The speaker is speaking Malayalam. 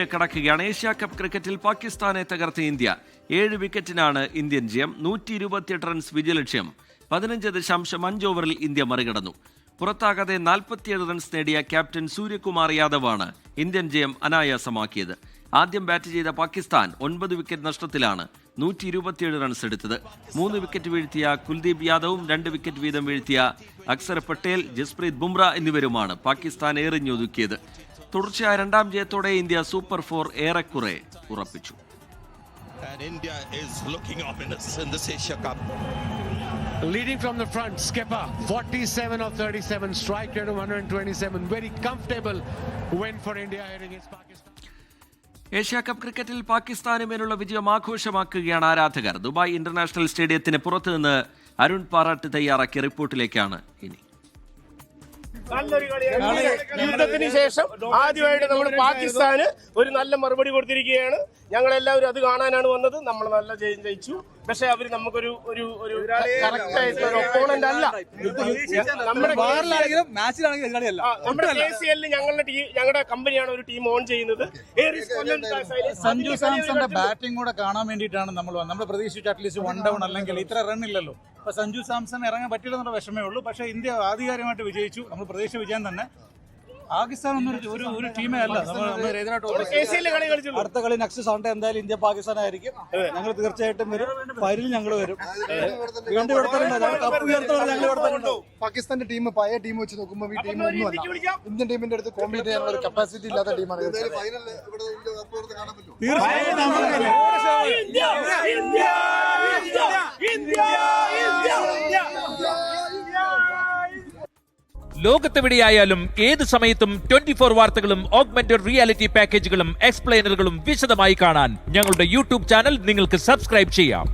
കടക്കുകയാണ്. ഏഷ്യ കപ്പ് ക്രിക്കറ്റിൽ പാകിസ്ഥാനെ തകർത്ത ഇന്ത്യ 7 വിക്കറ്റിനാണ് ഇന്ത്യൻ ജയം. 128 റൺസ് വിജയലക്ഷ്യം. 15.5 ഓവറിൽ ഇന്ത്യ മറികടന്നു. പുറത്താകാതെ 47 റൺസ് നേടിയ ക്യാപ്റ്റൻ സൂര്യകുമാർ യാദവാണ് ഇന്ത്യൻ ജയം അനായാസമാക്കിയത്. ആദ്യം ബാറ്റ് ചെയ്ത പാകിസ്ഥാൻ 9 വിക്കറ്റ് നഷ്ടത്തിലാണ് 127 റൺസ് എടുത്തത്. 3 വിക്കറ്റ് വീഴ്ത്തിയ കുൽദീപ് യാദവും 2 വിക്കറ്റ് വീതം വീഴ്ത്തിയ അക്സർ പട്ടേൽ, ജസ്പ്രീത് ബുംറ എന്നിവരുമാണ് പാകിസ്ഥാൻ എറിഞ്ഞൊതുക്കിയത്. തുടർച്ചയായ രണ്ടാം ജയത്തോടെ ഇന്ത്യ സൂപ്പർ 4 ഏറെക്കുറെ ഉറപ്പിച്ചു. And India is looking ominous in this Asia Cup. Leading from the front, skipper 47 of 37, strike rate of 127, very comfortable win for India against Pakistan. Asia cup ക്രിക്കറ്റിൽ പാകിസ്ഥാന് മേലുള്ള വിജയം ആഘോഷമാക്കുകയാണ് ആരാധകർ. ദുബായ് ഇന്റർനാഷണൽ സ്റ്റേഡിയത്തിന് പുറത്തുനിന്ന് അരുൺ പാറാട്ട് തയ്യാറാക്കിയ റിപ്പോർട്ടിലേക്കാണ് ഇനി. യുദ്ധത്തിന് ശേഷം ആദ്യമായിട്ട് നമ്മൾ പാകിസ്ഥാന് ഒരു നല്ല മറുപടി കൊടുത്തിരിക്കുകയാണ്. ഞങ്ങളെല്ലാവരും അത് കാണാനാണ് വന്നത്. നമ്മൾ നല്ല ജയിച്ചു. പക്ഷെ അവര് നമുക്കൊരു കറക്റ്റ് ആയിട്ടുള്ള ഒപ്പോണന്റ് അല്ല. നമ്മുടെ KCL ഞങ്ങളുടെ കമ്പനിയാണ് ഒരു ടീം ഓൺ ചെയ്യുന്നത്. സഞ്ജു സാംസന്റെ ബാറ്റിംഗ് കൂടെ കാണാൻ വേണ്ടിയിട്ടാണ് നമ്മൾ പ്രതീക്ഷിച്ചു. അറ്റ്ലീസ്റ്റ് 1 ഡൗൺ അല്ലെങ്കിൽ ഇത്ര റൺ ഇല്ലല്ലോ. അപ്പൊ സഞ്ജു സാംസൺ ഇറങ്ങാൻ പറ്റില്ലെന്നുള്ള വിഷമേ ഉള്ളൂ. പക്ഷേ ഇന്ത്യ ആധികാരികമായിട്ട് വിജയിച്ചു. നമ്മൾ പ്രതീക്ഷിച്ച വിജയം തന്നെ. പാകിസ്ഥാൻ ഒന്നും ഒരു ടീമേ അല്ല. അടുത്ത കളി നെക്സ്റ്റ് സൺഡേ എന്തായാലും ഇന്ത്യ പാകിസ്ഥാൻ ആയിരിക്കും. ഞങ്ങൾ തീർച്ചയായിട്ടും വരും. ഫൈനലിൽ ഞങ്ങൾ വരും. പാകിസ്ഥാന്റെ ടീം പഴയ ടീം വെച്ച് നോക്കുമ്പോൾ ഈ ടീം ഒന്നുമല്ല. ഇന്ത്യൻ ടീമിന്റെ അടുത്ത് കോമ്പീറ്റ് ചെയ്യാനുള്ള ഒരു കപ്പാസിറ്റി ഇല്ലാത്ത ടീമാണ്. ലോകത്തെവിടെയായാലും ഏത് സമയത്തും 24 വാർത്തകളും ഓഗ്മെന്റഡ് റിയാലിറ്റി പാക്കേജുകളും എക്സ്പ്ലെയിനറുകളും വിശദമായി കാണാൻ ഞങ്ങളുടെ യൂട്യൂബ് ചാനൽ നിങ്ങൾക്ക് സബ്സ്ക്രൈബ് ചെയ്യാം.